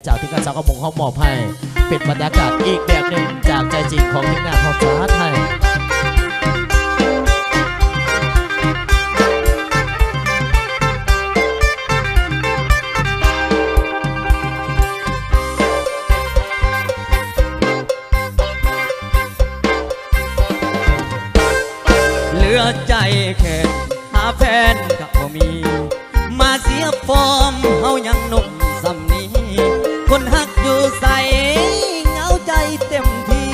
จากที่การสาวกระมงเขามอบให้เป็นบรรยากาศอีกแบบหนึ่งจากใจจริงของทีมงานของฟ้าไทยเหลือใจแค่หาแฟนก็บ่มีมาเสียฟอร์มเฮายังหนุ่มสำนี้คนฮักอยู่ใสเหงาใจเต็มที่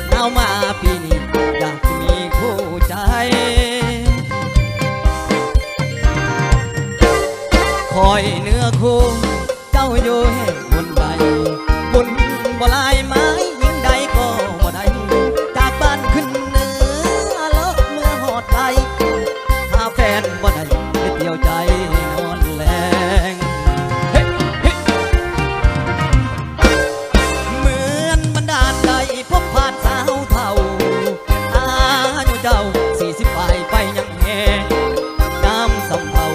เหงามาปีนี้อยากมีคู่ใจคอยเนื้อคู่เจ้าอยู่แห่งบนใดบุญบ่ลายไม้ยิ่งใดก็บ่ได้จากบ้านขึ้นเหนือเลาะเมื่อหอดไทยหาแฟนบ่ได้ไปเที่ยวใจนอนแลงเหมือนบรรดาลใดพบผ่านสาวเท่าอายุเจ้า40ปลายไปยังแห่น้ำสำเภา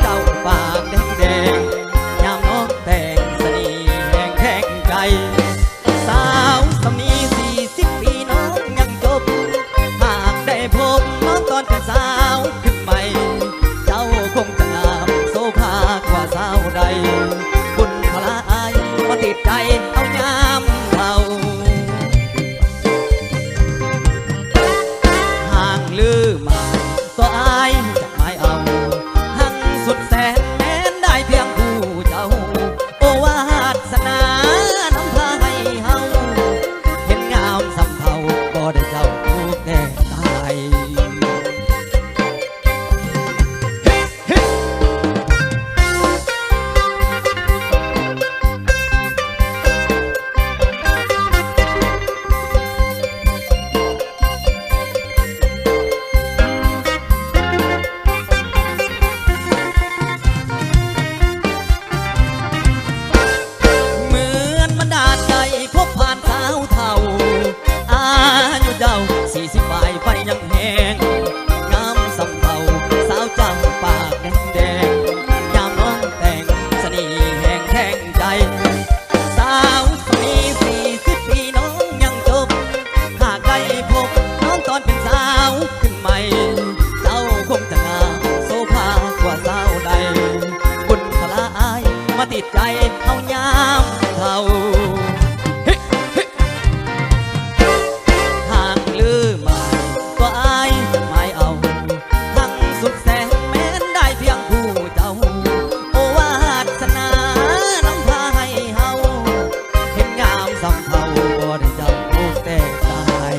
เจ้าปากแดงแดงยามน้องแต่งสนีแห่งแข่งใจสาวสำนี40 ปีน้องยังจบหากได้พบน้องตอนเป็นสาวขึ้นใหม่เจ้าคงจะงามโสภากว่าสาวใดบุญพลายมาติดใจเอายามเท่าห่างลือมาก็อายจะไม่เอาหังสุดแสนแม้นได้เพียงผู้เจ้าโอวาสนาน้ำพาให้เฮาเห็นงามสำเภาก็ได้เจ้าถูกแน่ตายเหมือนบรรดาลใจพบผ่านสาวเท่าอายุเจ้า40ปลายไปยังแหงงามสำเภาสาวจำปากแดงแดงยามน้องแต่งสนีแห่งแข่งใจสาวสนี40 ปีน้องยังจบหากได้พบน้องตอนเป็นสาวขึ้นใหม่เจ้าคงจะงามโสภากว่าสาวใดบุญพลายมาติดใจเอายามเท่าห่างลือมาก็อายจะไม่เอาทั้งสุดแสนแม้นได้เพียงผู้เจ้าโอวาสนาน้ำพาให้เฮาเห็นงามสำเภาบ่ได้เจ้าผู้แต่ตาย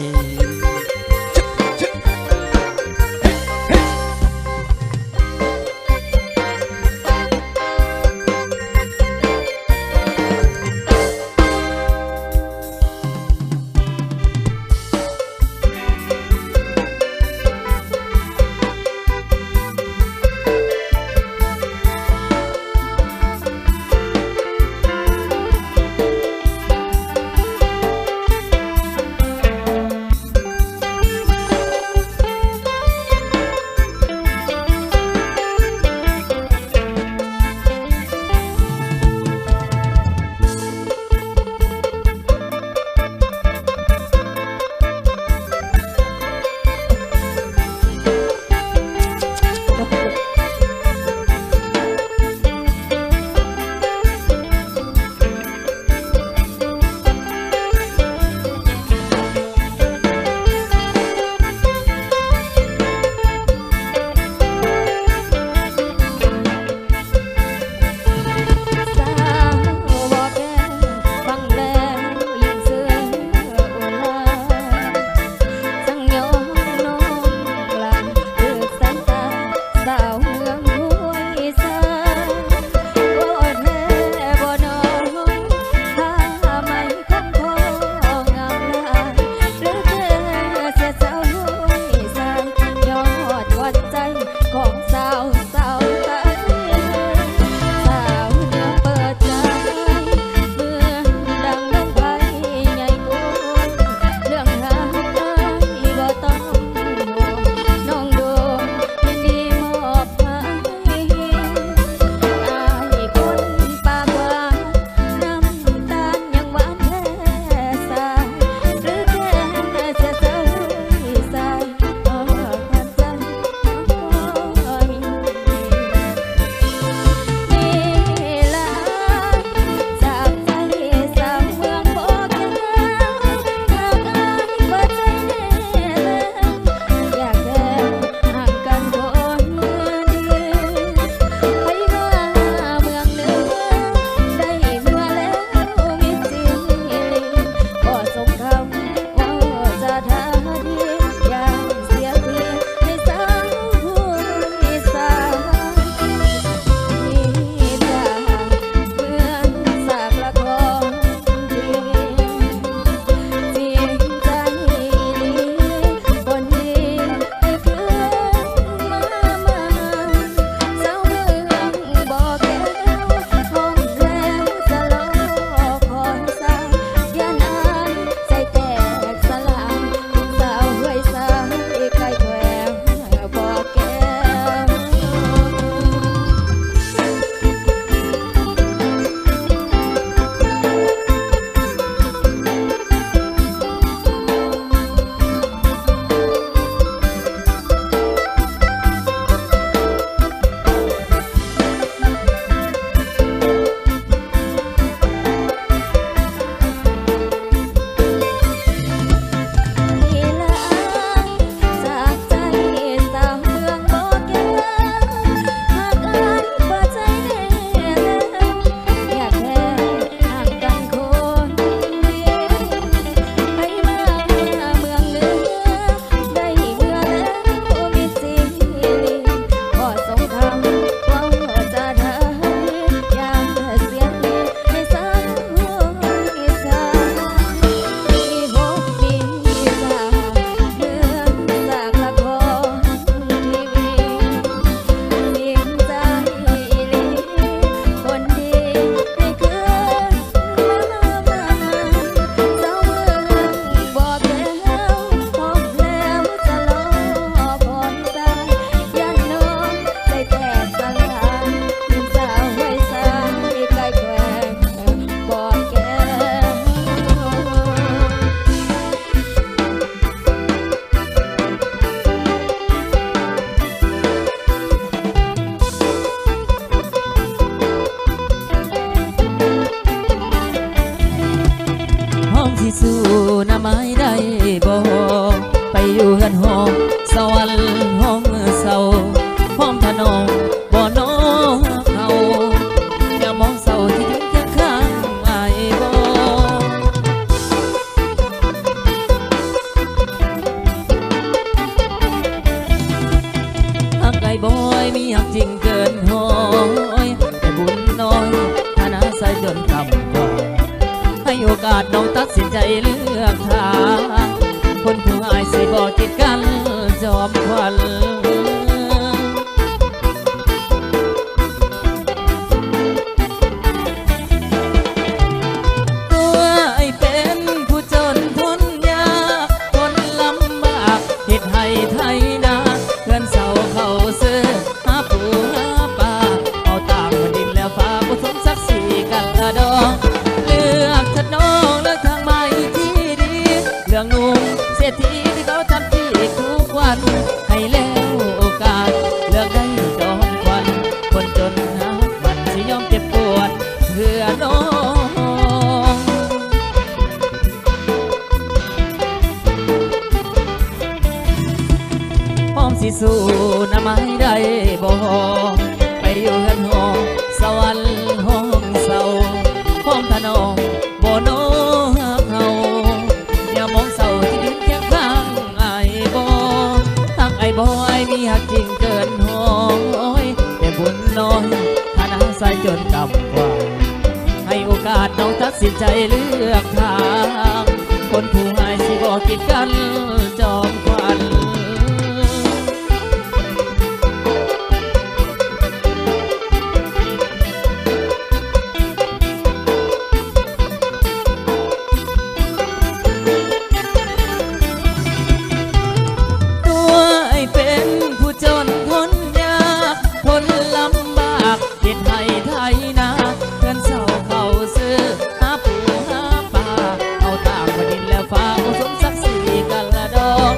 สู่หน้าไม้ได้บ่ไปอยู่เฮือนห้องสวรรค์ห้องเศร้าพร้อมทะนองบ่นอเขาอย่ามองเศร้าที่ยืนเคียงข้างไอ้บ่ หักไก่บอยมีหักจริงเกินห้อยแต่บุญน้อยฐานะใส่จนต่ำกว่าให้โอกาสน้องตัดสินใจเลือกทางคนผู้อายสิบอกกิดกันจอมควันตัวไอ้เป็นผู้จนทนยากทนลำบากเหตุให้ไทยนาเพื่อนเศร้าเขาเสื้อหาปูหาปลาเอาตามแผ่นดินแล้วฟ้าผสมศักดิ์ศรีกันละดองเลือกทัดน้องเลือกทางใหม่ที่ดีเรื่องหนุ่มเศรษฐีที่เขาทำที่ทุกวันให้แล้วโอกาสเลือกได้จอมควันคนจนหามันที่ยอมเจ็บปวดเพื่อน้อง พร้อมสิสู่หน้าไม้ได้บ่ไปอยู่กันห้องสวรรค์ห้องเศร้าพร้อมทะนองบ่โน้เฮาอย่ามองเศร้าที่ยืนเคียงข้างไอ้บ่ทั้งไอ้บ่ไอ้มีหักจริงเกินห้อยแต่บุญน้อยฐานะใส่จนต่ำกว่าให้โอกาสน้องตัดสินใจเลือกทางคนผู้ให้สิบอกกิดกันจอมควัน ตัวไอ้เป็นผู้จนทนยากทนลำบากเหตุให้ไทยนาเพื่อนเศร้าเขาซื้อหาปูหาปลาเอาตามแผ่นดินแล้วฟ้าผสมศักดิ์ศรีกันละดอง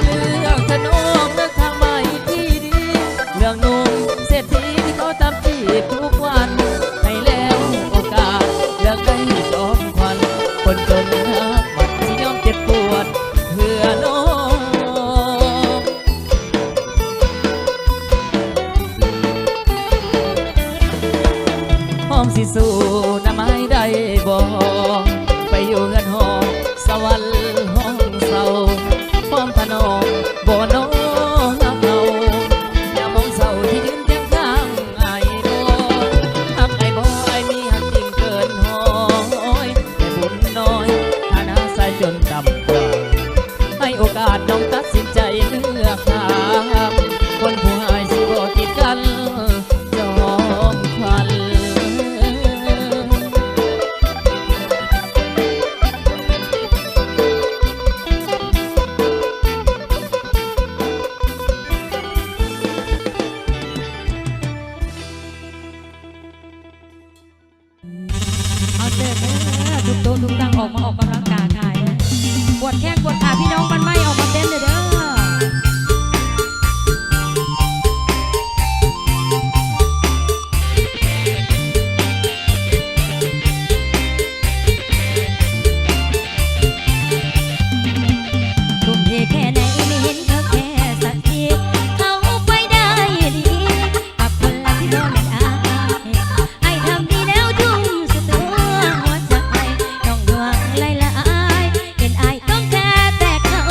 เลือกถนอมเลือกทางใหม่ที่ดีเรื่องหนุ่มเศรษฐีที่เขาทำที่ทุกวันให้แล้วโอกาสเลือกได้จอมควันคนจนหาบัดที่ยอมเจ็บปวดเพื่อน้อง พร้อมสิสู่หน้าไม้ได้บ่ไปอยู่เฮือนห้องสวรรค์ห้องเศร้าพร้อมทะนองบ่โน้หักเฮาอย่ามองเศร้าที่ยืนเคียงข้างไอ้บ่หักไอ้บ่ไอ้มีหักจริงเกินห้อยแต่บุญน้อยฐานะใส่จนต่ำกว่าให้โอกาสน้องตัดสินใจเลือกทางคนผู้ให้สิบ่กีดกันจอมควัน เอาเดินทุกโต๊ะทุกตังออกมาออกกำลังกายนะปวดแข้งปวดขาพี่น้องมันไม่ออกมาเต้นเลยเด้อทุ่มเทแค่ไหนไม่เห็นเขาแค่สักทีเขาไปได้ดีกับคนละที่โดนไม่ได้ไอ้ทำดีแล้วทุ่มสุดตัวหัวใจน้องดวงไหลละอายเห็นไอ้ต้องแค่แต่เขา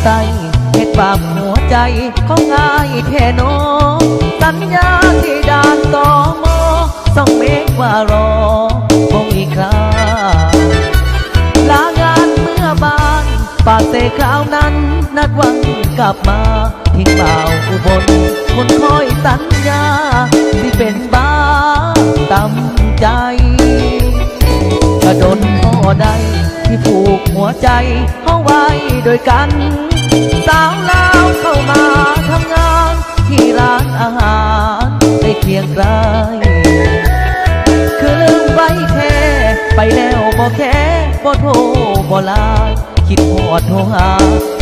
ไตเฮ็ดบาปหัวใจของอายแท่น้อสัญญาที่ด่านต่อมอส่องเมฆว่ารอคงอีกคราลางานเมื่อบานปากเสคราวนั้นนัดหวังกลับมาทิ้งบ่าวอุบลคนคอยสัญญาที่เป็นบ้าตำใจกระดนพ่อใดที่ผูกหัวใจเอาไว้โดยกันสาวลาวเข้ามาทำงานที่ร้านอาหารได้เคียงไกลคือลืมไว้แท้ไปแล้วบ่แค่บ่โทรบ่ลาคิดหอดโทรหา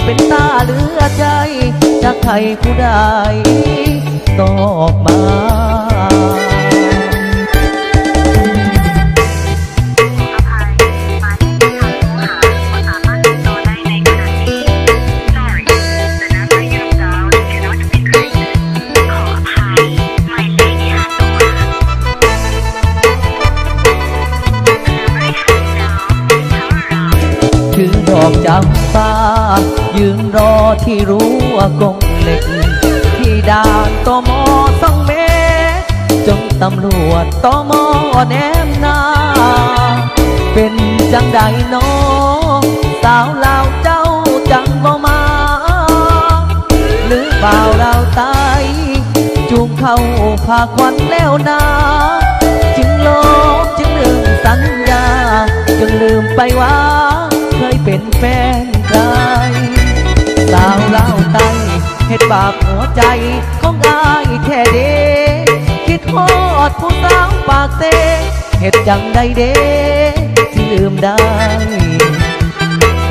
เป็นตาเหลือใจจากใครผู้ใดตอบมาดอกจำปายืนรอที่รั้วกงเหล็กที่ด่านตม2 เมตรจนตำรวจตมแนมหน้าเป็นจังใดน้อสาวลาวเจ้าจังบ่มาหรือเปล่าเราตายจูงเข้าพาควันแล้วนาจึงลบจึงลืมสัญญาจึงลืมไปว่าเคยเป็นแฟนใครสาวเล่าไตเฮ็ดบาปหัวใจของอายแท้เด้คิดฮอดผู้สาวปากเซ่เฮ็ดจังใดเด้ที่ลืมได้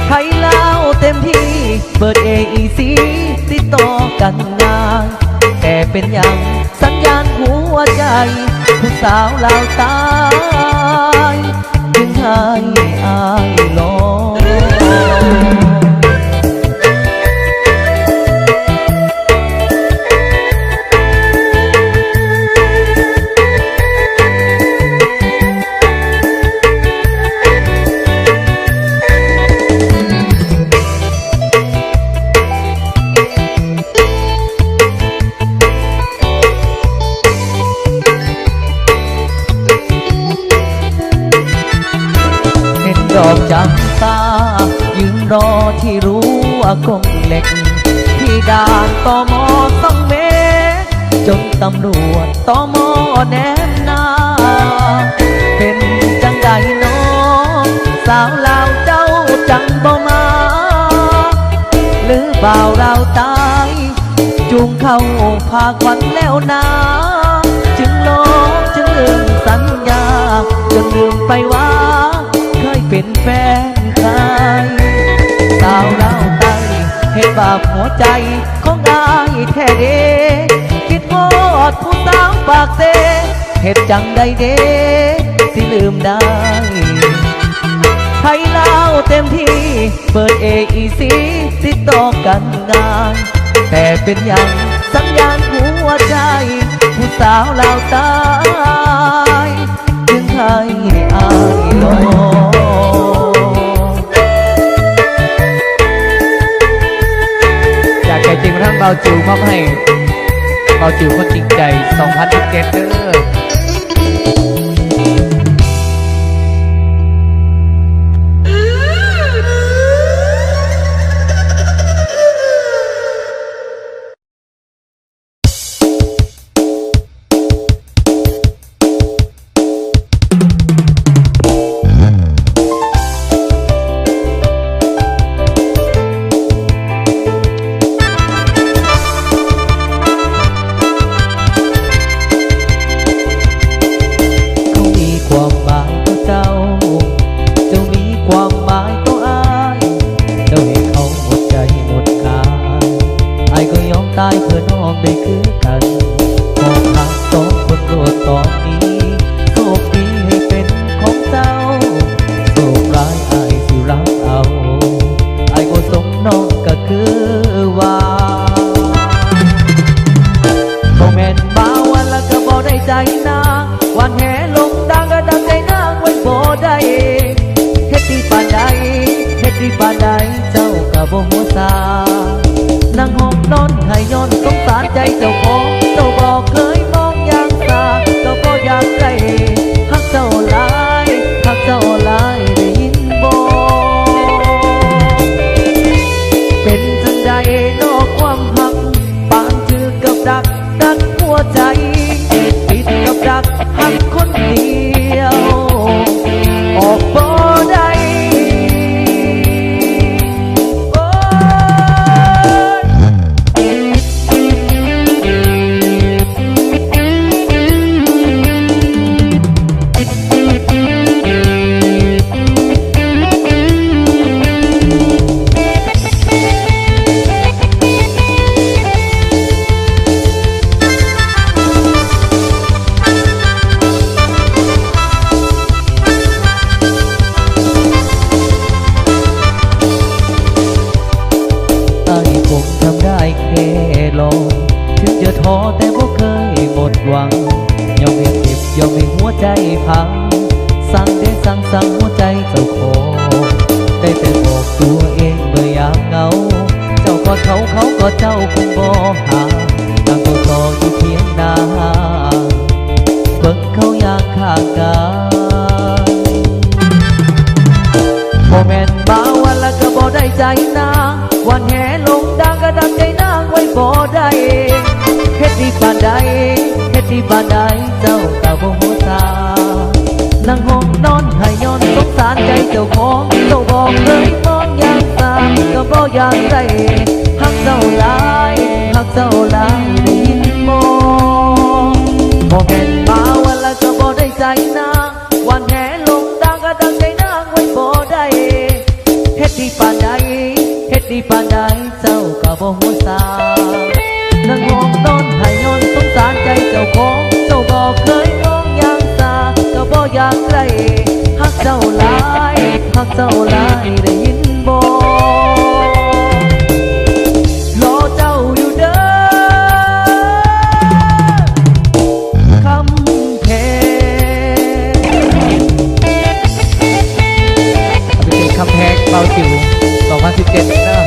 ใครเล่าเต็มที่เปิด AEC ติดต่อกันงานแต่เป็นอย่างสัญญาณหัวใจผู้สาวเล่าตายจึงให้อายลองดอกจำปายืนรอที่รั้วกงเหล็กที่ด่านตม2 เมตรจนตำรวจตมแนมหน้าเป็นจังใดน้อสาวลาวเจ้าจังบ่มาหรือเปล่าเราตายจูงเข้าพาควันแล้วนาจึงลบจึงลืมสัญญาจนลืมไปว่าเคยเป็นแฟนใครสาวเล่าไตเฮ็ดบาปหัวใจของอายแท้เด้คิดฮอดผู้สาวปากเซ่เฮ็ดจังใดเด้สิลืมได้ให้เล่าเต็มที่เปิด AEC ติดต่อกันงานแต่เป็นอย่างสัญญาณหัวใจผู้สาวเล่าตายจึงให้อายลองจากใจจริงทั้งเบาจิ๋วมอบให้เบาจิ๋วคนจริงใจ2017เด้อ ที่ปานใดเจ้าก็ กับบ่หัวซานั่งห้องนอนให้ย้อนสงสารใจเจ้าของเจ้าบอกเคยมองอย่างสาเจ้าก็อยากใกล้ฮักเจ้าหลายฮักเจ้าหลายได้ยินบ่เป็นจังใดนอกความหักปานถือกับดักหัวใจติดกับดักหักคนเดียวออกบ่ได้โอ้คงทำได้แค่ลองถึงจะท้อแต่บ่เคยหมดหวังยอมให้เจ็บยอมให้หัวใจพังสั่งได้สั่งหัวใจเจ้าของได้แต่บอกตัวเองเมื่อยามเหงาเจ้าก็เขาก็เจ้าคงบ่หาต่างก็ต่ออยู่เพียงนาเบิ่งเขาอย่างข้างกายบ่แม่นบ่าวันละก็บ่ได้ใจนางวันแห่ลงดังก็ดับใจนางไว้บ่ได้เฮ็ดดีปานใดเฮ็ดดีปานใดเจ้าก็บ่ฮู้ตานั่งห้องนอนให้ย้อนสงสารใจเจ้าของเจ้าบอกเคยมองอย่างสาก็บ่อยากได้ฮักเจ้าหลายฮักเจ้าหลายได้ยินบ่บ่แม่นมาวันละก็บ่ได้ใจนางวันแห่ลงดังก็ดังใจนางไว้บ่ได้เฮ็ดดีปานใดเฮ็ดดีปานใดเจ้าก็บ่ฮู้สานั่งห้องนอนให้ย้อนสงสารใจเจ้าของเจ้าบอกเคยมองอย่างสาก็บ่อยากใกล้ฮักเจ้าหลายฮักเจ้าหลายได้ยินบ่รอเจ้าอยู่เด้อคำแพงเอาไปเป็นคำแพงเบาจิ๋ว2017นะ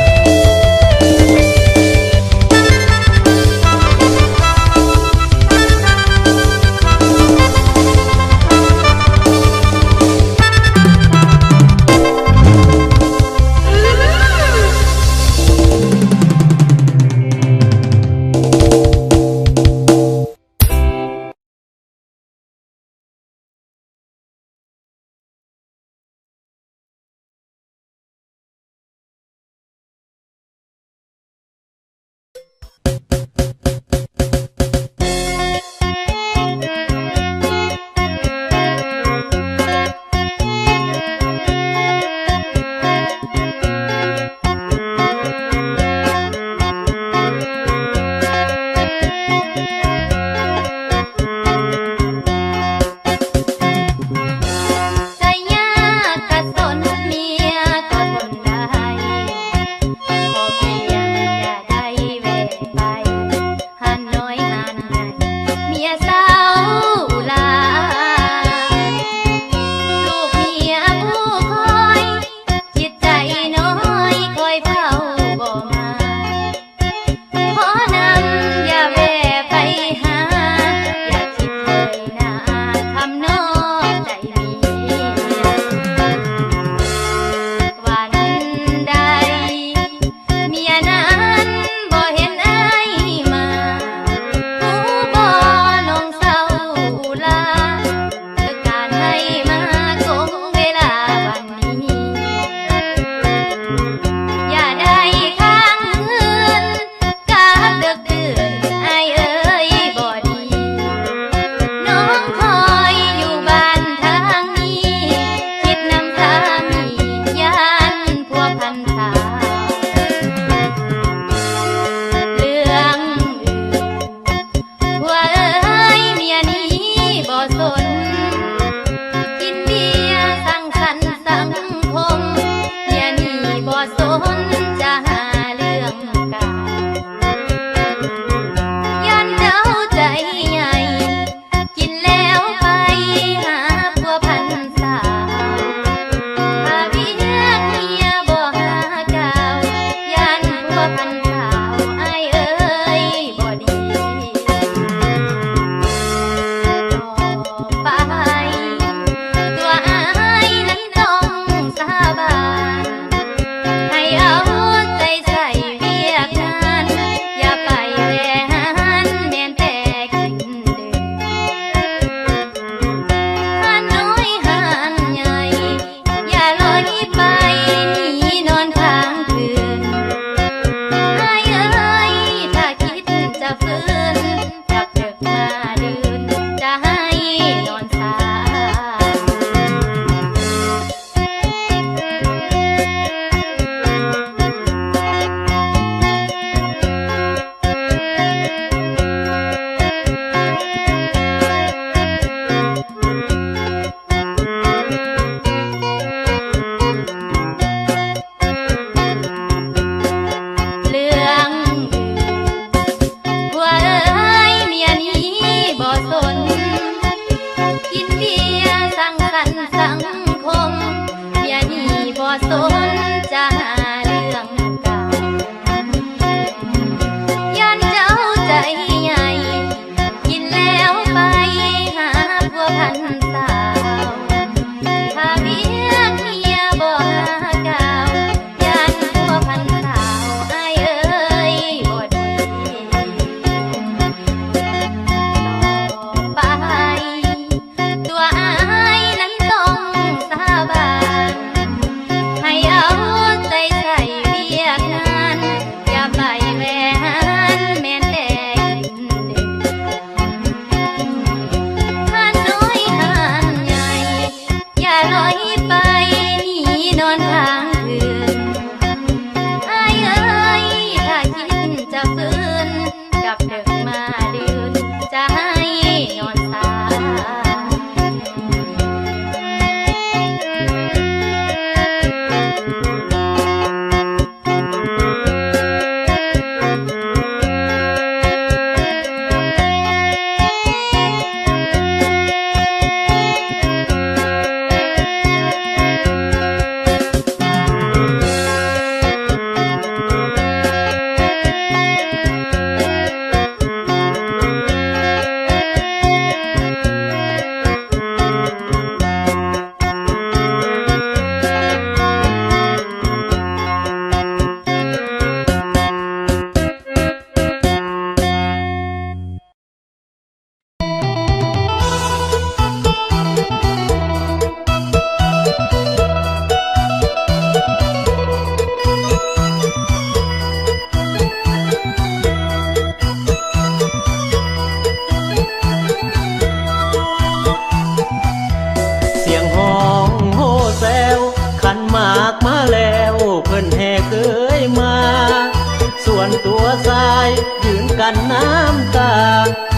กันน้ำตา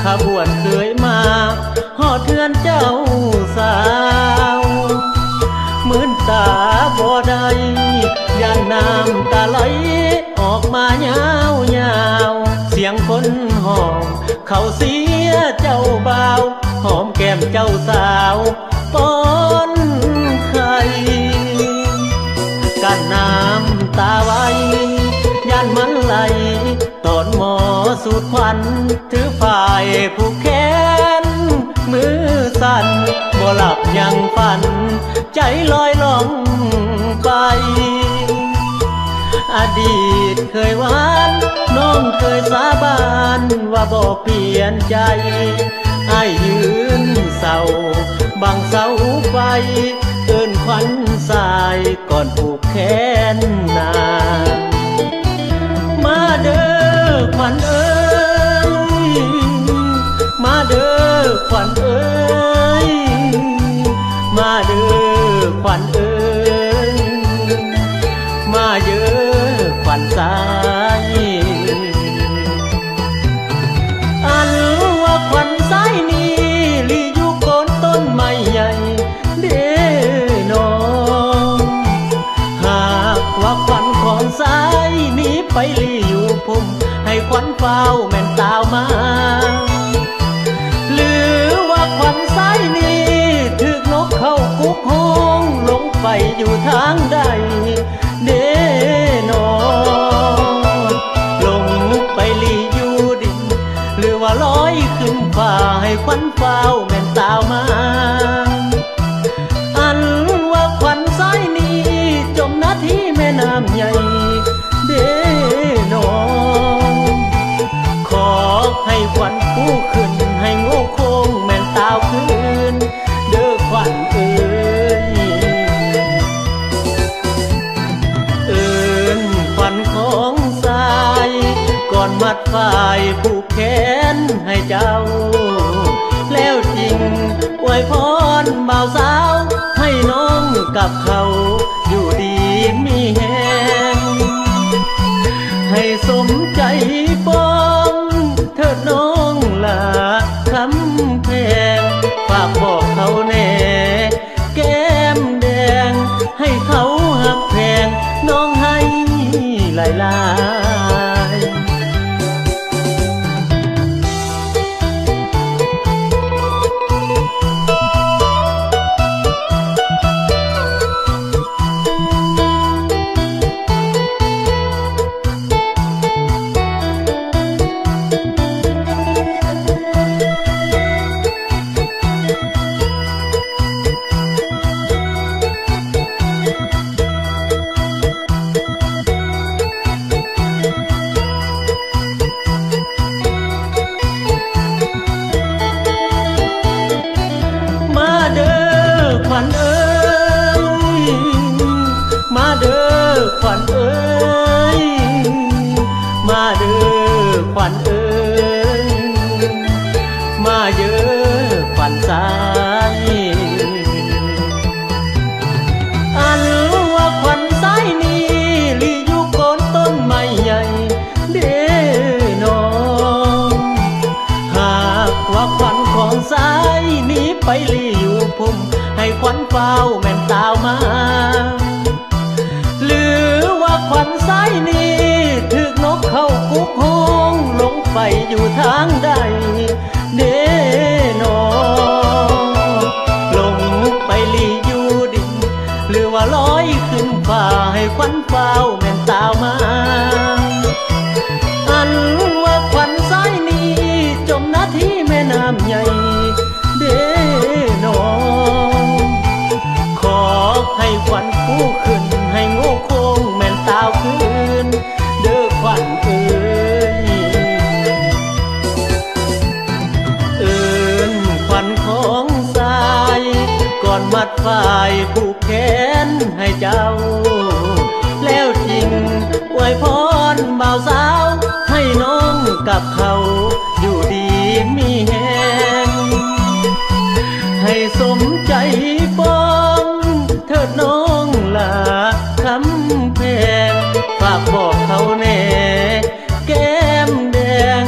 ขบวนเคยมาหอดเทือนเจ้าสาวเหมือนตาบ่ได้ย่านน้ำตาไหลออกมายาวยาวเสียงคนห้องเขาเสียเจ้าบ่าวหอมแก้มเจ้าสาวป้อนไข่กันน้ำตาไว้ย่านมันไหลตอนหมอสูดควันถือฝ่ายผู้แขนมือสั่นบ่หลับยังฝันใจลอยล่องไปอดีตเคยหวานน้องเคยสาบานว่าบอกเปลี่ยนใจอ้ายยืนเศร้าบังเสาไฟเอิ้นขวัญสายก่อนผูกแขนนานมาเด้อขวัญเอ้ยมาเด้อขวัญเอ้ยมาเด้อขวัญเอ้ยมาเด้อขวัญสายอันว่าขวัญสายนี้ลีอยู่โคนต้นไม้ใหญ่เด้อน้องหากว่าขวัญของสายนี้ไปลีอยู่พุ่มให้ขวัญเฝ้าแม่นตาวมาหรือว่าขวัญสายนี้ถึกนกเข้ากุกห้องลงไปอยู่ทางใดเด้นอลงไปลีอยู่ดินหรือว่าลอยขึ้นฟ้าให้ขวัญเฝ้าแม่นตาวมาอันว่าขวัญสายนี้จมนาที่แม่น้ำใหญ่เด้นอขอให้ขวัญผู้ขึ้นให้โง่โค้งแม่นตาวคืนเด้อขวัญเอ้ยเอิ้นขวัญของสายก่อนมัดฝ่ายผูกแขนให้เจ้าแล้วจริงอวยพรบ่าวสาวให้น้องกับเขาอยู่ดีมีแฮงให้สมใจปองเถิดน้องลาคำแพงฝากบอกเขาแน่แก้มแดงให้เขาหักแพงน้องให้หลายๆมาเด้อขวัญเอ้ยมาเด้อขวัญเอ้ยมาเด้อขวัญเอ้ยมาเด้อขวัญสายอันว่าขวัญสายนี้ลีอยู่โคนต้นไม้ใหญ่เด้อน้องหากว่าขวัญของสายนี้ไปลีอยู่พุ่มให้ขวัญเฝ้าแม่นตาวมาหรือว่าขวัญสายนี้ถึกนกเข้ากุกห้องลงไปอยู่ทางใดเด้นอลงไปลีอยู่ดินหรือว่าลอยขึ้นฟ้าให้ขวัญเฝ้าแม่นตาวมาอันว่าขวัญสายนี้จมนาที่แม่น้ำใหญ่เด้นอขอให้ขวัญผู้ขึ้นให้โง่โค้งแม่นตาวคืนเด้อขวัญเอ้ยเอิ้นขวัญของสายก่อนมัดฝ่ายผูกแขนให้เจ้าแล้วจริงอวยพรบ่าวสาวให้น้องกับเขาอยู่ดีมีแฮงให้สมใจปองเถิดน้องลาคำแพงฝากบอกเขาแน่แก้มแดง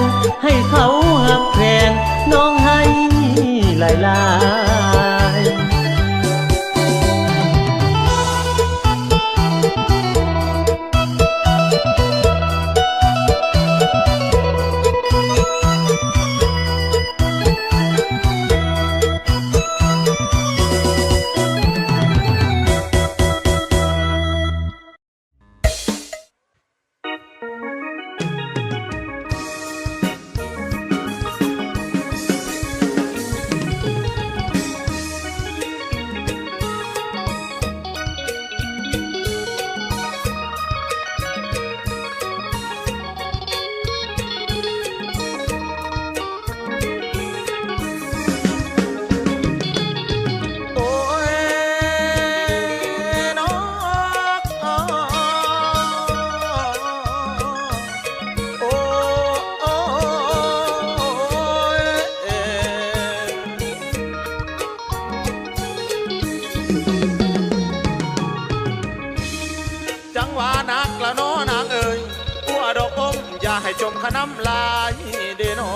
กละน้อนางเอ๋ยกัวดอกอมอย่าให้จมขน้ำลายเดนอ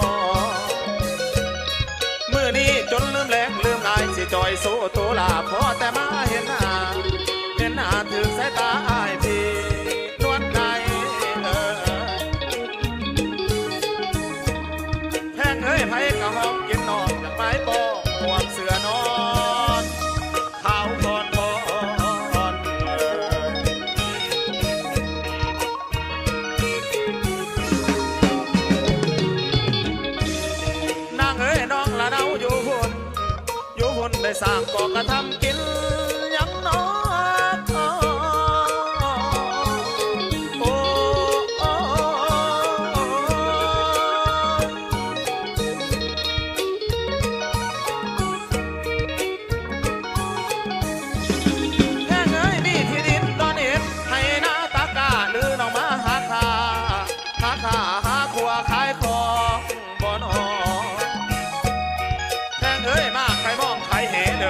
มื่อนี้จนลืมแรงลืมงายสิจอยโซโตลาพอแต่มาเห็นหน้าถึงสายตาอายพี่นวลในแพงเอ้ยไผกะหอมกินนอนอย่างไม้ปองห่วงเสือนอนขาวก่อนพอนนางเอ้ยน้องละเนาอยู่หุ่นได้สร้างก่อกระทำกินยังน้อง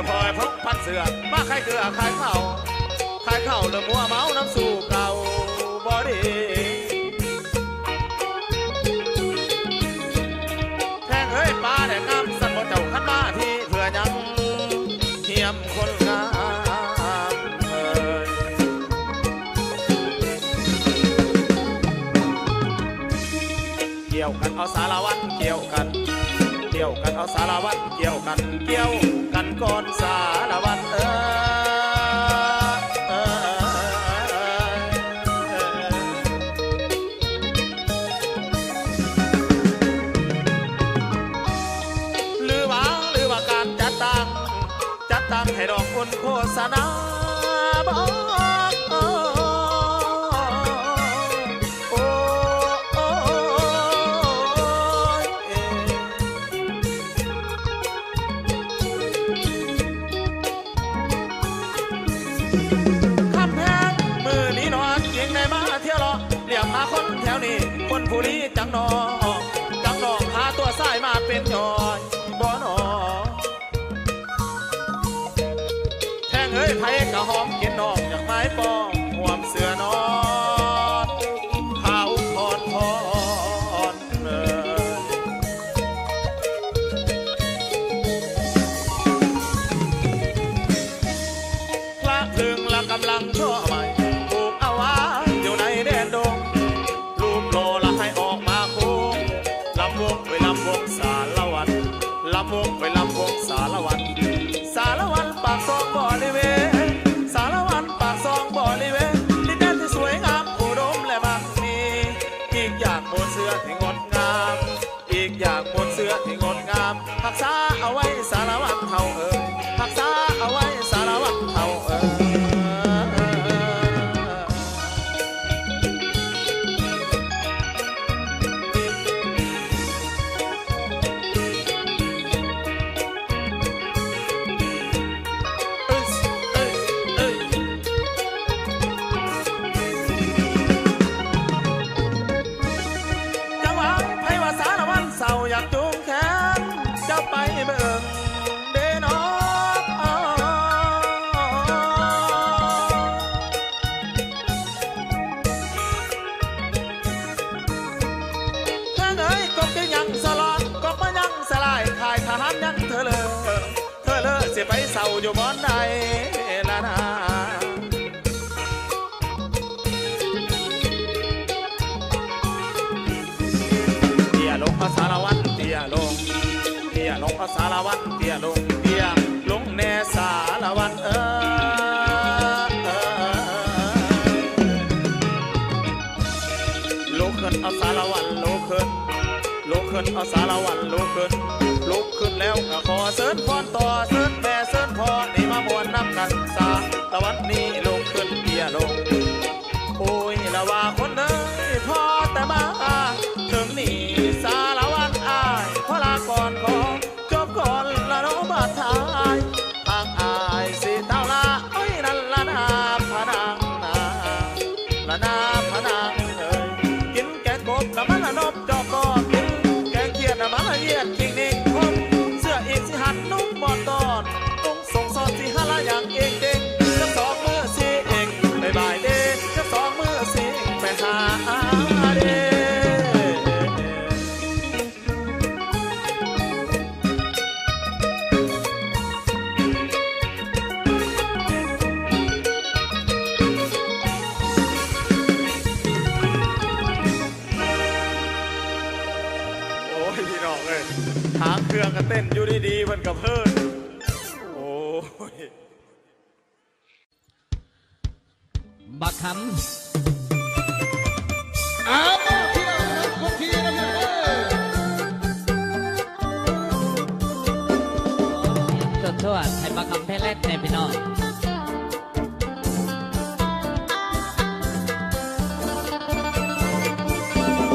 พอยพกพันเสือมาใครเกลือใครเข่าเริ่มมัวเมาน้ำสู่เก่าบ่ดีแทงเอ้ยปลาแดงงามสั่นบ่เจ้าขันมาที่เพื่อยังเทียมคนงามเกี่ยวกันเอาสารวัตรเกี่ยวกันเอาสารวัตรเกี่ยวกันก่อนสารวัตรหรือว่าการจัดตั้งให้ดอกคนโฆษณาบอกพาคนแถวนี้คนผู้นี้จังนองพาตัวสายมาเป็นยอยบ่นอแทงเอ้ยไผกะหอมกินน้องอยากไม้ปองห่วมเสือนอนขาวพอดพระถึงละกำลังชั่วใหม่ปลูกเอาไว้อยู่ในแดนดงโลละให้ออกมาคุ้งลำวงไปลำวงสารวัตรลำวงไปลำวงสารวัตรปากซองบ่อลิเวสารวัตรปากซองบ่อลิเวดินแดนที่สวยงามอุดมและมากมีอีกอย่างบนเสื้อที่งดงามรักษาเอาไว้สารวัตรเท่ารักษาเอาไว้สารวัตรเท่าอยากจูงแขนจะไปเบิ่งเดนอแค่เอ้ยก็จะยังสลอนก็มายังสลายขายทหารยังเธอเลยเสียไปเศร้าอยู่บ่อนใดละนาลงเอาสารวัตรเตี้ยลงเอาสารวัตรเตี้ยลงแน่สารวัตรลุกขึ้นเอาสารวัตรลุกขึ้นเอาสารวัตรลุกขึ้นแล้วก็ขอเสิร์ฟพรต่อเสิร์ฟแม่เสิร์ฟพ่อนี่มามวนน้ำกันสารวัตรนี่ลุกขึ้นเตี้ยลงโอ้ยละว่าคนเอ้ยพอแต่มาถึงนี่สารวัตรอายขอลาก่อนขอจบก่อนละน้องบาดทายทางอายสิเต้าละโอ้ยนั่นละนาพนังละนาพนังเอ้ยกินแกงกบกับมันละนบจอบก็กินแกงเขียดน่ะมันละเยียดกิ่งนิ่งคมเสื้ออีกสิหัดนุ่งบอดตอนตุ้งส่งสอดสิหาละอย่างเองเด้งจะสองมือสิเองบายเด้จะสองมือสิ หางเครื่องก็เต้นอยู่ดีๆมันกับเพิ่นโอ้ย บักค เอาเที่ยวนะพวกพี่นะแม่เอ้ย ำชั่วให้บักคำแพ้แรกในพี่น้อง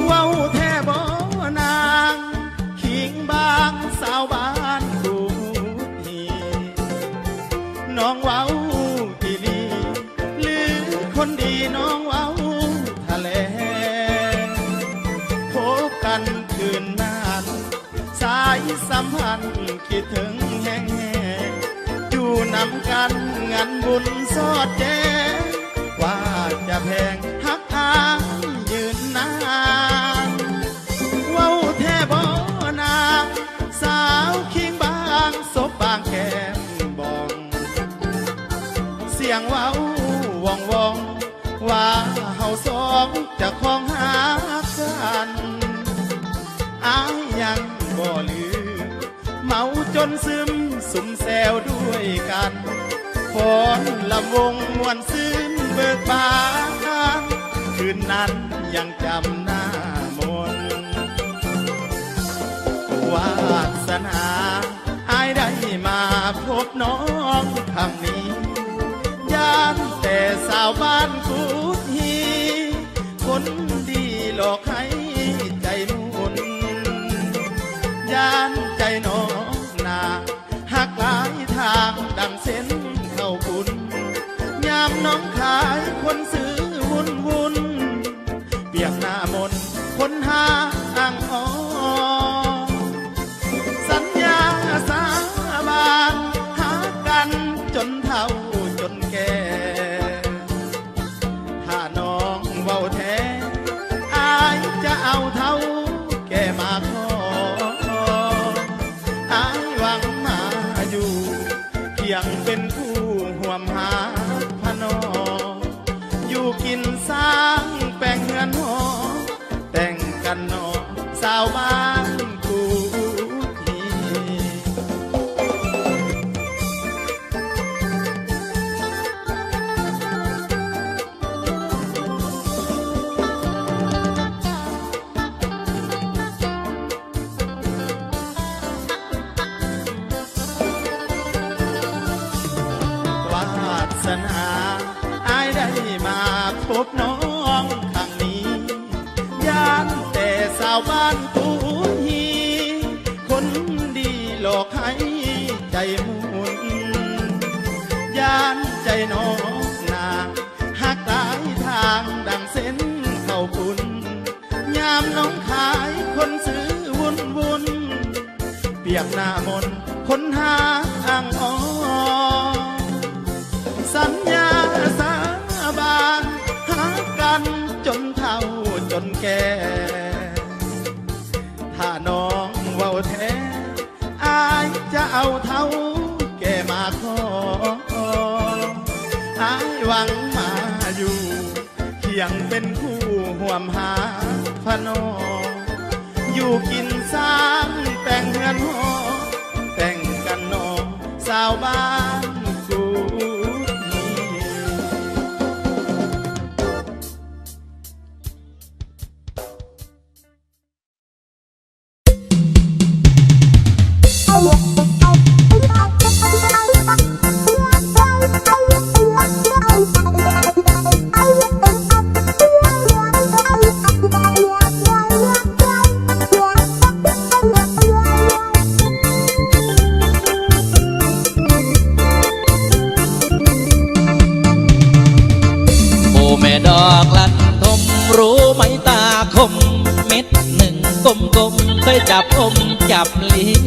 เว้าแท่บ่นางขิงบางสาวบ้านกูฮีน้องเว้าอีหลีหรือคนดีน้องเว้าทะเลพบกันคืนนานสายสัมพันธ์คิดถึงแห้งอยู่นำกันงานบุญสอดแจ้งว่าจะแพงฮักอายยืนนานเว้าแท่บ่นางสาวคิงบางศพบางแก้มบอง เสียงเว้าว่องว่องว่าเฮาสองจะคองหากันอายยังบ่ลืมเมาจนซึมสุมแซวด้วยกันฝนลำวงมวนซึ้นเบิกบานคืนนั้นยังจำหน้ามนวาสนาอายได้มาพบน้องคำนี้ย่านแต่สาวบ้านกูฮีคนดีหลอกให้ใจมุ่นย่านใจน้องนาหักหลายทางดังเส้นเข้าบุญยามน้องขายคนซื้อวุ่นวุ่นเปียกหน้ามนคนหาอ่างอ้อสัญญาสาบานหากันจนเท่าจนแก่ถ้าน้องเว้าแท้อายจะเอาเท่าแก่มาขออายหวังมาอยู่เคียงเป็นผู้ห่วมหาพนออยู่กินสร้างแปลงเงินหอแต่งกันนอสาวบ้านกูฮี วาสนาอายได้มาพบน้องครั้งนี้ย่านแต่สาวบ้านกูฮีคนดีหลอกให้ใจมุนย่านใจน้องนาหักหลายทางดังเส้นเข้าปุ่นยามน้องขายคนซื้อวุ่นวุ่นเปียกหน้ามนคนหาอ่างอ้อสัญญาสาบานหากันจนเฒ่าจนแก่ถ้าน้องเว้าแท้อายจะเอาเท่าแก่มาขออายหวังมาอยู่เคียงเป็นคู่ห่วมหาพนออยู่กินสร้างแต่งเงินหอแต่งกันนอสาวบ้านกู โอ้แม่ดอกลันทมรู้ไหมตาคมเม็ดหนึ่งกลมๆเคยจับอมจับลิ้น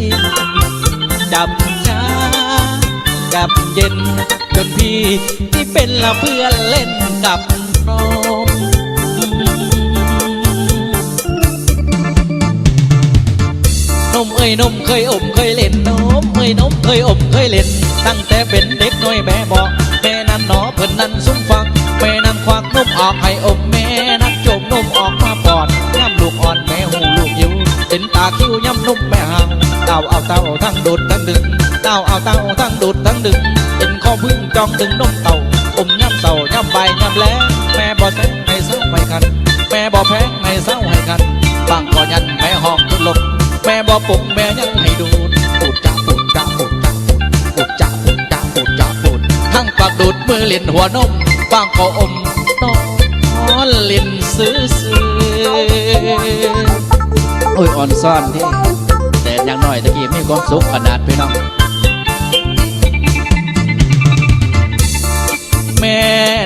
จับช้าจับเย็นจนพี่ที่เป็นละเพื่อนเล่นกับน้องนมเอ้ยนมเคยอมเคยเล่นนมเอ้ยนมเคยอมเคยเล่นตั้งแต่เป็นเด็กน้อยแม่บอกแม่นั้นหนอเพิ่นนั้นซุ้มฟังแม่นั้นควักนมออกให้อมแม่นั้นจมนมออกมาปอดย่ำลูกอ่อนแม่หูลูกหิวเป็นตาคิ้วย่ำนมแม่ห่างต เอาเต้าทั้งดูดทั้งดึงเต้าเอาเต้าทั้งดูดทั้งดึงเป็นข้อพึ่งจองดึงนมเต่าอมย่ำเต่าย่ำใบย่ำแล้แม่บ่แซงให้เศร้าไม่คันแม่บ่แพงให้เศร้าให้คันบางก็ยันแม่ห้องทุลกแม่บ่ปุ่งแม่ยังให้ดูดปูดจ่าปูดจ่าปูดจ่าปูดจ่าปูดจ่าปูดจ่าปูดทั้งปากดูดมือเล่นหัวนมบางก็อมนอนเล่นซื้อโอ้ยอ่อนซ่อนที่แต่อย่างน้อยตะกี้มีความสุขขนาดพี่น้องแม่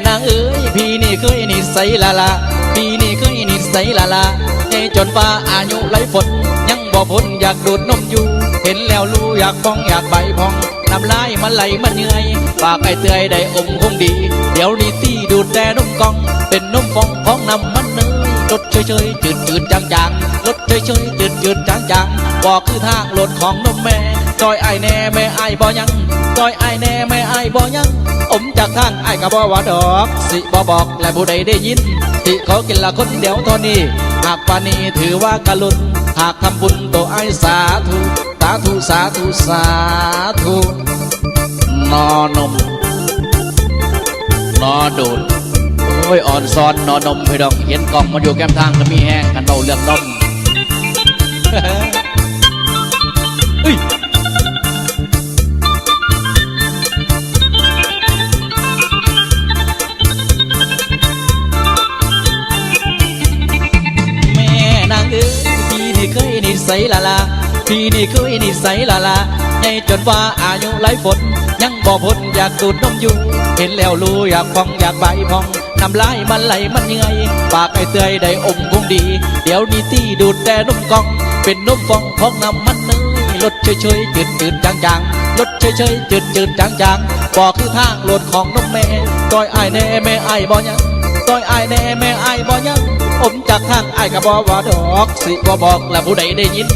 นางเอ๋ยพี่นี่เคยนิสัยละละพี่นี่เคยนิสัยละละในจนฟ้าอายุไหลฝนยังบ่พ้นอยากดูดนมอยู่ เห็นแล้วรู้อยากพองอยากใบพองน้ำลายมันไหลมันเหนื่อยฝากไอ้เตยได้อมคงดีเดี๋ยวนี้ตีดูดแต่นมกองเป็นนมฟองของน้ำมันเนยรถเฉยๆจืดๆจางๆรถเฉยๆจืดๆจางๆบอกคือทางรถของนมแม่จอยไอแน่แม่ไอบ่ยังจอยไอแน่แม่ไอบ่ยังอมจากทางไอ้กะบ่ว่าดอกสิบ่บอกและผู้ใดได้ยินสิเขากินละคนเดียวเท่านี้หากปานีถือว่ากะลุนหากทำบุญตัวไอ้สาธุสาธุสาธุสาธุนอนมนอดูดโอ้ยอ่อนซ้อนนอนมพี่ดอกเห็นกล่องมันอยู่แก้มทางก็มีแห้งกันเบาเรื่องนมเฮ้ยพี่นี่เคยนิสัยละละพี่นี่เคยนิสัยละละใหญ่จนว่าอายุไหลฝนยังบ่พ้นอยากดูดนมอยู่ เห็นแล้วรู้อยากพองอยากใบพองน้ำลายมันไหลมันเหนื่อยปากไอ้เตยได้อมคงดีเดี๋ยวนี้ตีดูดแต่นมกองเป็นนมฟองของน้ำมันเนยรถเฉยๆจืดๆจางๆรถเฉยๆจืดๆจางๆบอกคือทางรถของนมแม่จอยไอแน่แม่ไอบ่ยังจอยไอแน่แม่ไอบ่ยังอมจากทางไอ้กะบ่ว่าดอกสิบ่บอกและผู้ใดได้ยิน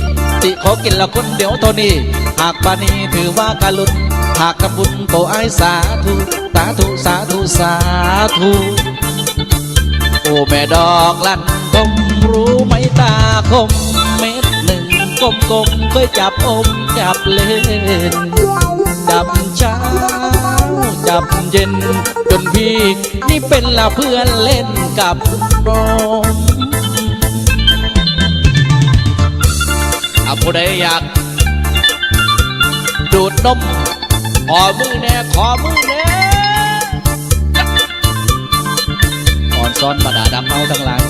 สิขอกินละคนเดียวเท่านี้หากปานีถือว่ากะลุนหากทำบุญโตไอ้สาธุสาธุสาธุสาธุโอ้แม่ดอกลั่นกลมรู้ไหมตาคมเม็ดหนึ่งกลมๆเคยจับอมจับเล่นจับเช้าจับเย็นจนพี่นี่เป็นละเพื่อนเล่นกับนมผู้ใดอยากดูดนมขอมือแน่ขอมือแน่อ่อนซ้อนบรรดาดำเฮาทั้งหลาย